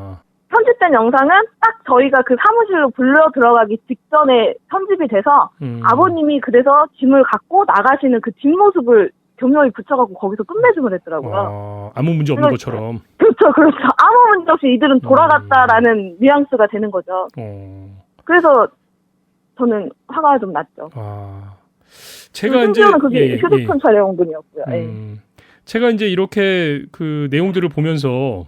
편집된 영상은 딱 저희가 그 사무실로 불러 들어가기 직전에 편집이 돼서 아버님이 그래서 짐을 갖고 나가시는 그 뒷모습을 교묘히 붙여갖고 거기서 끝맺음을 했더라고요. 아무 문제 없는 것처럼. 그렇죠. 아무 문제 없이 이들은 돌아갔다라는 뉘앙스가 되는 거죠. 그래서 저는 화가 좀 났죠. 제가 이제 그게 휴대폰 촬영분이었고요. 제가 이제 이렇게 그 내용들을 보면서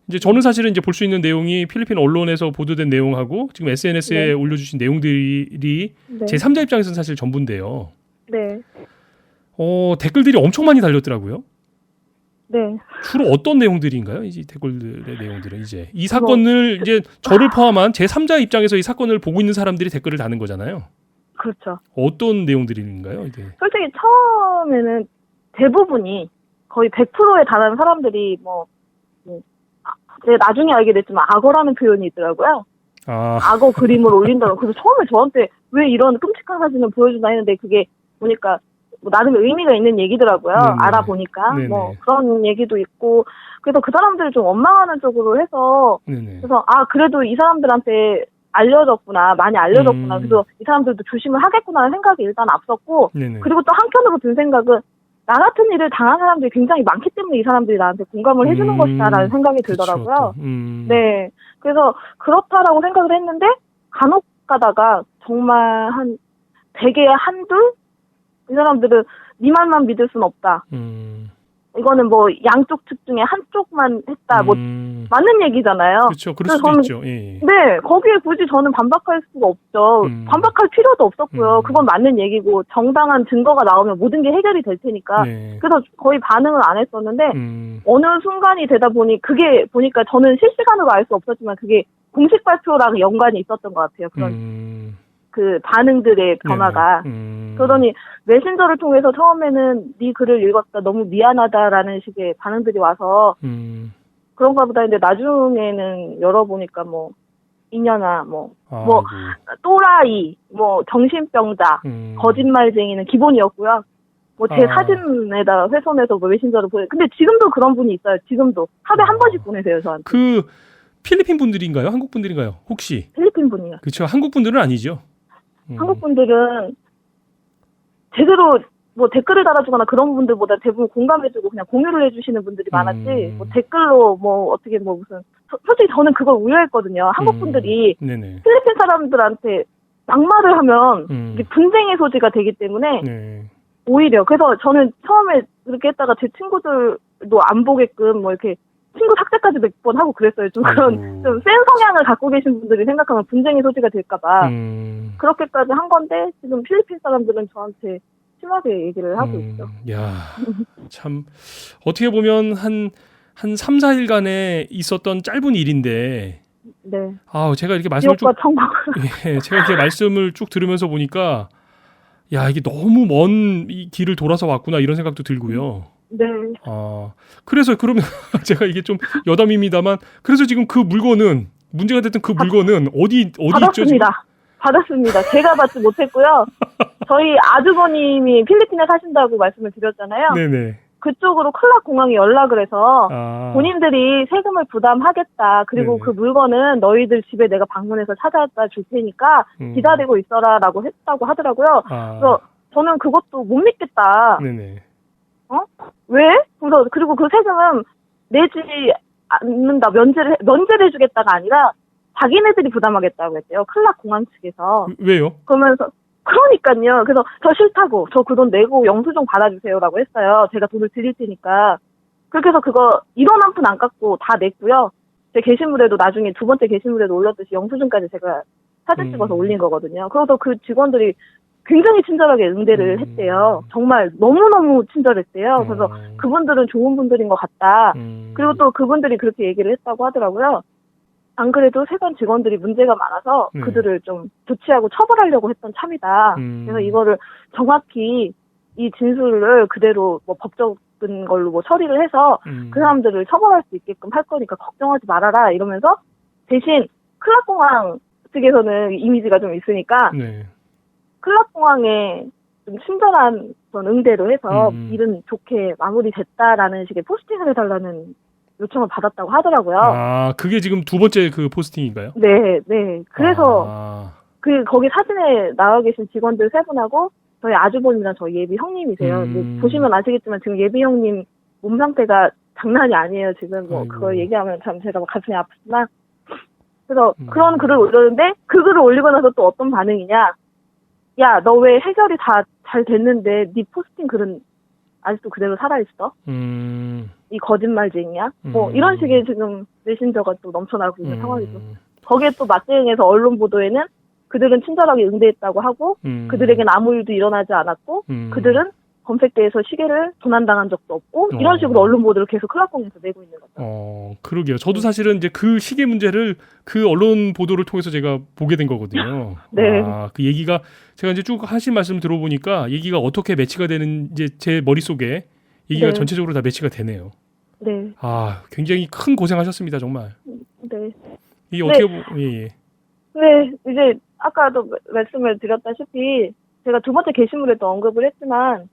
이제 저는 사실은 이제 볼 수 있는 내용이 필리핀 언론에서 보도된 내용하고 지금 SNS에 올려주신 내용들이 제 3자 입장에서는 사실 전부인데요. 네. 댓글들이 엄청 많이 달렸더라고요. 네. 주로 어떤 내용들인가요? 이제 댓글들의 내용들은 이제 이 사건을 이제 저를 포함한 제 3자 입장에서 이 사건을 보고 있는 사람들이 댓글을 다는 거잖아요. 그렇죠. 어떤 내용들인가요? 이게? 솔직히 처음에는 대부분이 거의 100%에 달하는 사람들이 제가 나중에 알게 됐지만 악어라는 표현이 있더라고요. 악어 그림을 올린다고. 그래서 처음에 저한테 왜 이런 끔찍한 사진을 보여주나 했는데 그게 보니까 나름 의미가 있는 얘기더라고요. 네네. 알아보니까. 네네. 그런 얘기도 있고. 그래서 그 사람들을 좀 원망하는 쪽으로 해서 네네. 그래서 그래도 이 사람들한테 알려졌구나. 많이 알려졌구나. 그래서 이 사람들도 조심을 하겠구나 하는 생각이 일단 앞섰고 네네. 그리고 또 한편으로 든 생각은 나 같은 일을 당한 사람들이 굉장히 많기 때문에 이 사람들이 나한테 공감을 해주는 것이다라는 생각이 들더라고요. 네. 그래서 그렇다라고 생각을 했는데 간혹 가다가 정말 한 100에 한둘? 이 사람들은 네 말만 믿을 순 없다. 이거는 양쪽 측 중에 한쪽만 했다. 맞는 얘기잖아요. 그렇죠. 그럴 수도 있죠. 예. 네, 거기에 굳이 저는 반박할 수가 없죠. 반박할 필요도 없었고요. 그건 맞는 얘기고 정당한 증거가 나오면 모든 게 해결이 될 테니까. 네. 그래서 거의 반응을 안 했었는데 어느 순간이 되다 보니 그게 보니까 저는 실시간으로 알 수 없었지만 그게 공식 발표랑 연관이 있었던 것 같아요. 그런 그 반응들의 변화가. 그러더니 메신저를 통해서 처음에는 네 글을 읽었다 너무 미안하다라는 식의 반응들이 와서 그런가 보다 했는데 나중에는 열어보니까 이년아 또라이 정신병자 거짓말쟁이는 기본이었고요. 제 사진에다 훼손해서 메신저를 보내. 근데 지금도 그런 분이 있어요. 지금도 하루에 한 번씩 보내세요 저한테. 그 필리핀 분들인가요? 한국 분들인가요? 혹시? 필리핀 분이요. 그렇죠. 한국 분들은 아니죠. 한국 분들은 제대로 댓글을 달아주거나 그런 분들보다 대부분 공감해주고 그냥 공유를 해주시는 분들이 많았지 댓글로 어떻게 무슨 솔직히 저는 그걸 우려했거든요. 한국 분들이 필리핀 사람들한테 막말을 하면 이게 분쟁의 소지가 되기 때문에 오히려 그래서 저는 처음에 그렇게 했다가 제 친구들도 안 보게끔 이렇게 친구 삭제까지 몇 번 하고 그랬어요. 좀 그런 좀 센 성향을 갖고 계신 분들이 생각하면 분쟁의 소지가 될까봐 그렇게까지 한 건데 지금 필리핀 사람들은 저한테 심하게 얘기를 하고 있죠. 야, 참 어떻게 보면 한 3, 4일간에 있었던 짧은 일인데 네. 제가 이렇게 말씀을 지옥과 천국. 제가 이렇게 말씀을 쭉 들으면서 보니까 야, 이게 너무 먼 이 길을 돌아서 왔구나 이런 생각도 들고요. 네. 그래서 그러면 제가 이게 좀 여담입니다만 그래서 지금 그 물건은 문제가 됐던 그 물건은 어디 있죠 지금? 받았습니다. 제가 받지 못했고요. 저희 아주버님이 필리핀에 사신다고 말씀을 드렸잖아요. 네네. 그쪽으로 클락 공항에 연락을 해서 본인들이 세금을 부담하겠다. 그리고 네네. 그 물건은 너희들 집에 내가 방문해서 찾아다 줄 테니까 기다리고 있어라라고 했다고 하더라고요. 그래서 저는 그것도 못 믿겠다. 네네. 왜? 그래서 그리고 그 세금은 내지 않는다. 면제를 해주겠다가 아니라 자기네들이 부담하겠다고 했대요. 클락 공항 측에서. 왜요? 그러면서 그러니까요. 그래서 저 싫다고 저 그 돈 내고 영수증 받아주세요라고 했어요. 제가 돈을 드릴 테니까. 그렇게 해서 그거 1원 한 푼 안 깎고 다 냈고요. 제 게시물에도 나중에 두 번째 게시물에도 올렸듯이 영수증까지 제가 사진 찍어서 올린 거거든요. 그래서 그 직원들이 굉장히 친절하게 응대를 했대요. 정말 너무너무 친절했대요. 그래서 그분들은 좋은 분들인 것 같다. 그리고 또 그분들이 그렇게 얘기를 했다고 하더라고요. 안 그래도 세관 직원들이 문제가 많아서 그들을 좀 조치하고 처벌하려고 했던 참이다. 그래서 이거를 정확히 이 진술을 그대로 뭐 법적인 걸로 뭐 처리를 해서 그 사람들을 처벌할 수 있게끔 할 거니까 걱정하지 말아라 이러면서 대신 클락공항 측에서는 이미지가 좀 있으니까 클락공항에 좀 친절한 그런 응대로 해서 일은 좋게 마무리됐다라는 식의 포스팅을 해달라는 요청을 받았다고 하더라고요. 그게 지금 두 번째 그 포스팅인가요? 네. 그래서 거기 사진에 나와 계신 직원들 세 분하고 저희 아주버님이랑 저희 예비 형님이세요. 뭐 보시면 아시겠지만 지금 예비 형님 몸 상태가 장난이 아니에요. 지금 뭐 그걸 얘기하면 참 제가 가슴이 아프지만 그래서 그런 글을 올렸는데 그 글을 올리고 나서 또 어떤 반응이냐? 야, 너 왜 해결이 다 잘 됐는데 네 포스팅 글은 아직도 그대로 살아있어? 이 거짓말쟁이야? 뭐 이런 식의 지금 메신저가 또 넘쳐나고 있는 상황이죠. 거기에 또 맞대응해서 언론 보도에는 그들은 친절하게 응대했다고 하고 그들에겐 아무 일도 일어나지 않았고 그들은 검색대에서 시계를 도난당한 적도 없고 이런 식으로 언론 보도를 계속 클락공에서 내고 있는 거죠. 그러게요. 저도 사실은 이제 그 시계 문제를 그 언론 보도를 통해서 제가 보게 된 거거든요. 네. 그 얘기가 제가 이제 쭉 하신 말씀 들어보니까 얘기가 어떻게 매치가 되는 이제 제 머릿속에 얘기가 전체적으로 다 매치가 되네요. 네. 굉장히 큰 고생하셨습니다, 정말. 네. 이게 어떻게 예. 네, 이제 아까도 말씀을 드렸다시피 제가 두 번째 게시물에도 언급을 했지만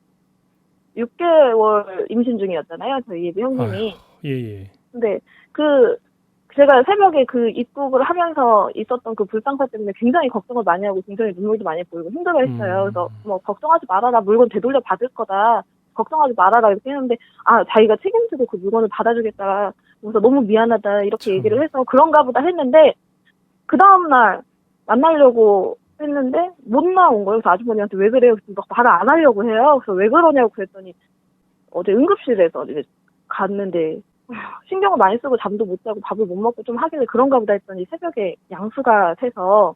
6개월 임신 중이었잖아요. 저희 예비 형님이. 예. 근데 제가 새벽에 그 입국을 하면서 있었던 그 불상사 때문에 굉장히 걱정을 많이 하고 굉장히 눈물도 많이 보이고 힘들어했어요. 그래서 뭐 걱정하지 말아라. 물건 되돌려 받을 거다. 걱정하지 말아라 이렇게 했는데 자기가 책임지고 그 물건을 받아주겠다. 그래서 너무 미안하다 이렇게 얘기를 해서 그런가 보다 했는데 그 다음날 만나려고 했는데 못 나온 거예요. 그래서 아주머니한테 왜 그래요? 그래서 말을 안 하려고 해요. 그래서 왜 그러냐고 그랬더니 어제 응급실에서 이제 갔는데 신경을 많이 쓰고 잠도 못 자고 밥을 못 먹고 좀 하길래 그런가 보다 했더니 새벽에 양수가 새서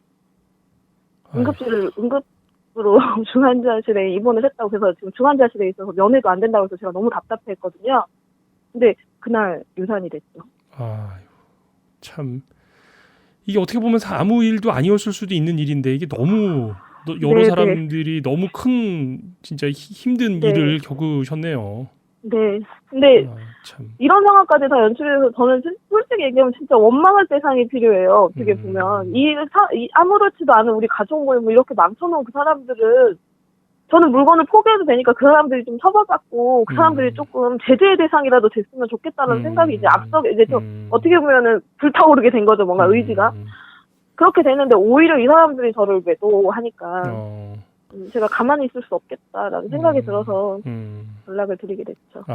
응급으로 중환자실에 입원을 했다고 해서 지금 중환자실에 있어서 면회도 안 된다고 해서 제가 너무 답답했거든요. 근데 그날 유산이 됐죠. 참 이게 어떻게 보면 아무 일도 아니었을 수도 있는 일인데 이게 너무 여러 사람들이 너무 큰 진짜 힘든 일을 겪으셨네요. 네. 근데 참. 이런 상황까지 다 연출해서 저는 솔직히 얘기하면 진짜 원망할 대상이 필요해요. 어떻게 보면 이 아무렇지도 않은 우리 가족 모임을 이렇게 망쳐놓은 그 사람들은 저는 물건을 포기해도 되니까 그 사람들이 좀 처벌받고 그 사람들이 조금 제재의 대상이라도 됐으면 좋겠다는 생각이 이제 앞서 이제 좀 어떻게 보면은 불타오르게 된 거죠. 뭔가 의지가 그렇게 되는데 오히려 이 사람들이 저를 매도하니까 제가 가만히 있을 수 없겠다라는 생각이 들어서 연락을 드리게 됐죠.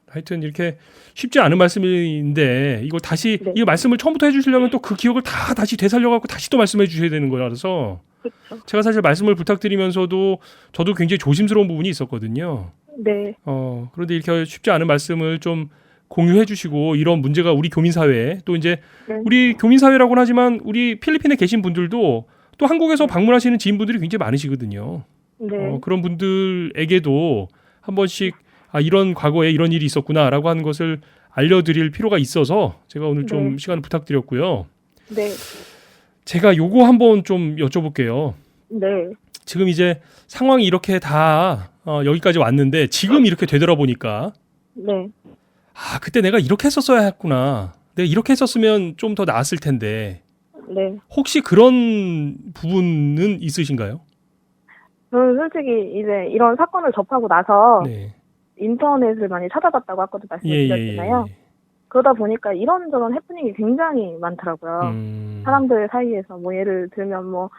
하여튼 이렇게 쉽지 않은 말씀인데 이걸 다시 이 말씀을 처음부터 해주시려면 또 그 기억을 다 다시 되살려갖고 다시 또 말씀해 주셔야 되는 거라서 그렇죠. 제가 사실 말씀을 부탁드리면서도 저도 굉장히 조심스러운 부분이 있었거든요. 네. 그런데 이렇게 쉽지 않은 말씀을 좀 공유해 주시고 이런 문제가 우리 교민사회 또 이제 우리 교민사회라고는 하지만 우리 필리핀에 계신 분들도 또 한국에서 방문하시는 지인분들이 굉장히 많으시거든요. 네. 그런 분들에게도 한 번씩 이런 과거에 이런 일이 있었구나라고 하는 것을 알려드릴 필요가 있어서 제가 오늘 좀 시간을 부탁드렸고요. 네. 제가 요거 한번 좀 여쭤볼게요. 네. 지금 이제 상황이 이렇게 다 여기까지 왔는데 지금 이렇게 되돌아보니까 네. 그때 내가 이렇게 했었어야 했구나. 내가 이렇게 했었으면 좀 더 나았을 텐데. 네. 혹시 그런 부분은 있으신가요? 저는 솔직히 이제 이런 사건을 접하고 나서 네. 인터넷을 많이 찾아봤다고 아까도 말씀드렸잖아요. 그러다 보니까 이런저런 해프닝이 굉장히 많더라고요. 사람들 사이에서 뭐 예를 들면 뭐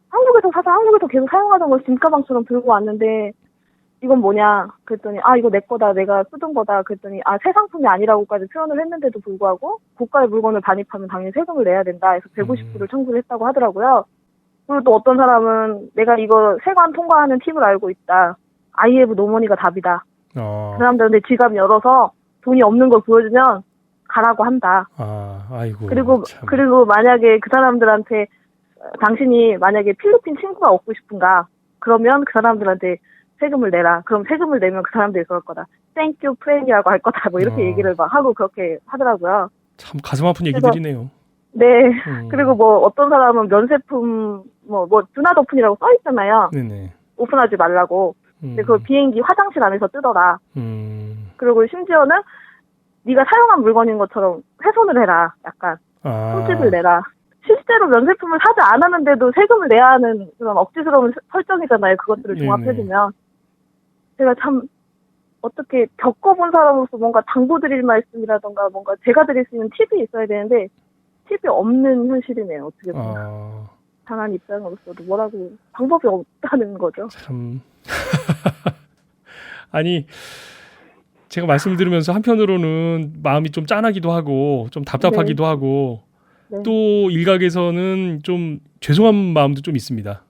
한국에서 사서 한국에서 계속 사용하던 걸 짐가방처럼 들고 왔는데 이건 뭐냐 그랬더니 이거 내 거다 내가 쓰던 거다 그랬더니 새 상품이 아니라고까지 표현을 했는데도 불구하고 고가의 물건을 반입하면 당연히 세금을 내야 된다 해서 150불을 청구를 했다고 하더라고요. 그리고 또 어떤 사람은 내가 이거 세관 통과하는 팁을 알고 있다. I have no money가 답이다. 그 사람들한테 지갑 열어서 돈이 없는 걸 보여주면 가라고 한다. 아이고. 그리고 만약에 그 사람들한테 당신이 만약에 필리핀 친구가 얻고 싶은가? 그러면 그 사람들한테 세금을 내라. 그럼 세금을 내면 그 사람들이 그럴 거다. Thank you, friend이라고 할 거다. 뭐 이렇게 얘기를 막 하고 그렇게 하더라고요. 참 가슴 아픈 얘기들이네요. 네. 그리고 뭐 어떤 사람은 면세품 뭐 두낫 오픈이라고 써 있잖아요. 네네. 오픈하지 말라고. 근데 그 비행기 화장실 안에서 뜨더라. 그리고 심지어는 네가 사용한 물건인 것처럼 훼손을 해라. 약간 손집을 내라. 실제로 면세품을 사지 않았는데도 세금을 내야 하는 그런 억지스러운 설정이잖아요. 그것들을 종합해주면. 제가 참 어떻게 겪어본 사람으로서 뭔가 당부드릴 말씀이라던가 뭔가 제가 드릴 수 있는 팁이 있어야 되는데 팁이 없는 현실이네요. 어떻게 보면. 당한 입장으로서도 뭐라고 방법이 없다는 거죠. 참. 아니 제가 말씀을 들으면서 한편으로는 마음이 좀 짠하기도 하고 좀 답답하기도 하고 또 일각에서는 좀 죄송한 마음도 좀 있습니다.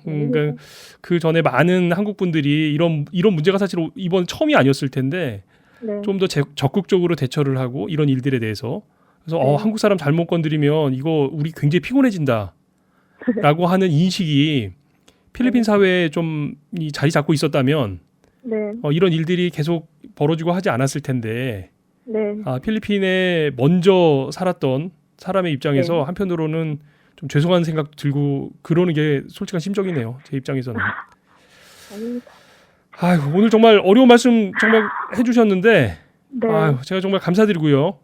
그러니까 그 전에 많은 한국 분들이 이런 문제가 사실 이번 처음이 아니었을 텐데 좀 더 적극적으로 대처를 하고 이런 일들에 대해서 그래서 한국 사람 잘못 건드리면 이거 우리 굉장히 피곤해진다라고 하는 인식이 필리핀 사회에 좀 자리 잡고 있었다면 이런 일들이 계속 벌어지고 하지 않았을 텐데 필리핀에 먼저 살았던 사람의 입장에서 한편으로는 좀 죄송한 생각 들고 그러는 게 솔직한 심정이네요. 제 입장에서는. 오늘 정말 어려운 말씀 정말 해주셨는데 제가 정말 감사드리고요.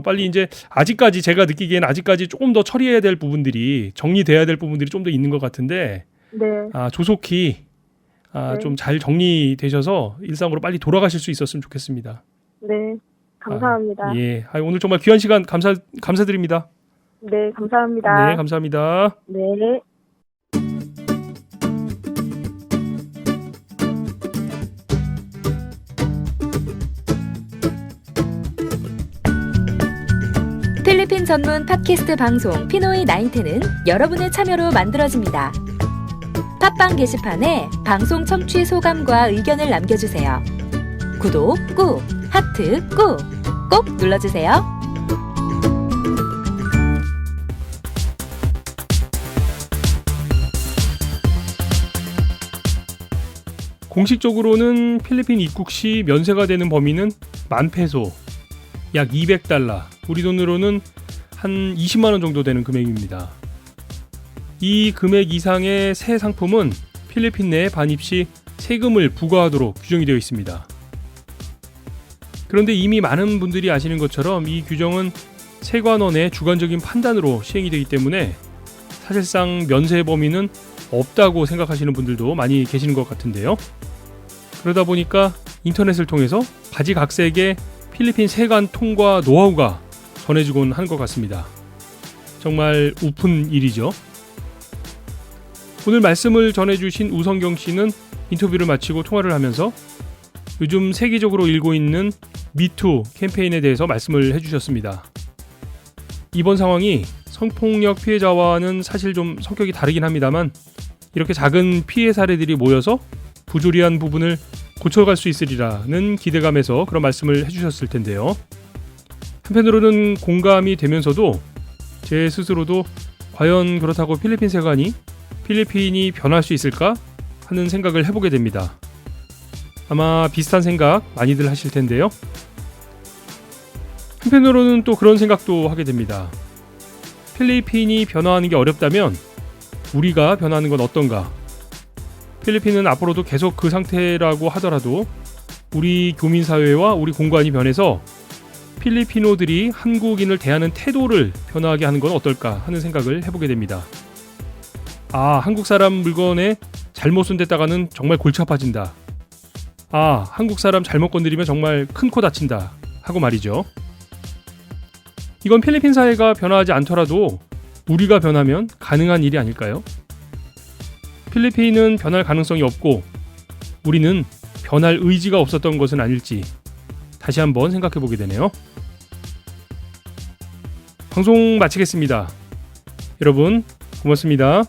빨리 이제 아직까지 제가 느끼기에는 아직까지 조금 더 처리해야 될 부분들이 정리돼야 될 부분들이 좀 더 있는 것 같은데 조속히 좀 잘 정리되셔서 일상으로 빨리 돌아가실 수 있었으면 좋겠습니다. 네, 감사합니다. 예, 오늘 정말 귀한 시간 감사드립니다. 네, 감사합니다. 네, 감사합니다. 네. 필리핀 전문 팟캐스트 방송 피노이 910은 여러분의 참여로 만들어집니다. 팟빵 게시판에 방송 청취 소감과 의견을 남겨주세요. 구독 꾹, 하트 꾹, 꼭 눌러주세요. 공식적으로는 필리핀 입국 시 면세가 되는 범위는 10,000페소, 약 200달러, 우리 돈으로는 한 20만 원 정도 되는 금액입니다. 이 금액 이상의 새 상품은 필리핀 내 반입 시 세금을 부과하도록 규정이 되어 있습니다. 그런데 이미 많은 분들이 아시는 것처럼 이 규정은 세관원의 주관적인 판단으로 시행이 되기 때문에 사실상 면세 범위는 없다고 생각하시는 분들도 많이 계시는 것 같은데요. 그러다 보니까 인터넷을 통해서 가지각색의 필리핀 세관 통과 노하우가 전해지곤 한 것 같습니다. 정말 우픈 일이죠. 오늘 말씀을 전해주신 우성경 씨는 인터뷰를 마치고 통화를 하면서 요즘 세계적으로 일고 있는 미투 캠페인에 대해서 말씀을 해주셨습니다. 이번 상황이 성폭력 피해자와는 사실 좀 성격이 다르긴 합니다만 이렇게 작은 피해 사례들이 모여서 부조리한 부분을 고쳐갈 수 있으리라는 기대감에서 그런 말씀을 해주셨을 텐데요. 한편으로는 공감이 되면서도 제 스스로도 과연 그렇다고 필리핀 세관이 필리핀이 변할 수 있을까 하는 생각을 해보게 됩니다. 아마 비슷한 생각 많이들 하실 텐데요. 한편으로는 또 그런 생각도 하게 됩니다. 필리핀이 변화하는 게 어렵다면 우리가 변하는 건 어떤가? 필리핀은 앞으로도 계속 그 상태라고 하더라도 우리 교민 사회와 우리 공간이 변해서 필리피노들이 한국인을 대하는 태도를 변화하게 하는 건 어떨까 하는 생각을 해보게 됩니다. 아, 한국 사람 물건에 잘못 손댔다가는 정말 골치 아파진다. 아, 한국 사람 잘못 건드리면 정말 큰 코 다친다 하고 말이죠. 이건 필리핀 사회가 변화하지 않더라도 우리가 변하면 가능한 일이 아닐까요? 필리핀은 변할 가능성이 없고 우리는 변할 의지가 없었던 것은 아닐지 다시 한번 생각해 보게 되네요. 방송 마치겠습니다. 여러분 고맙습니다.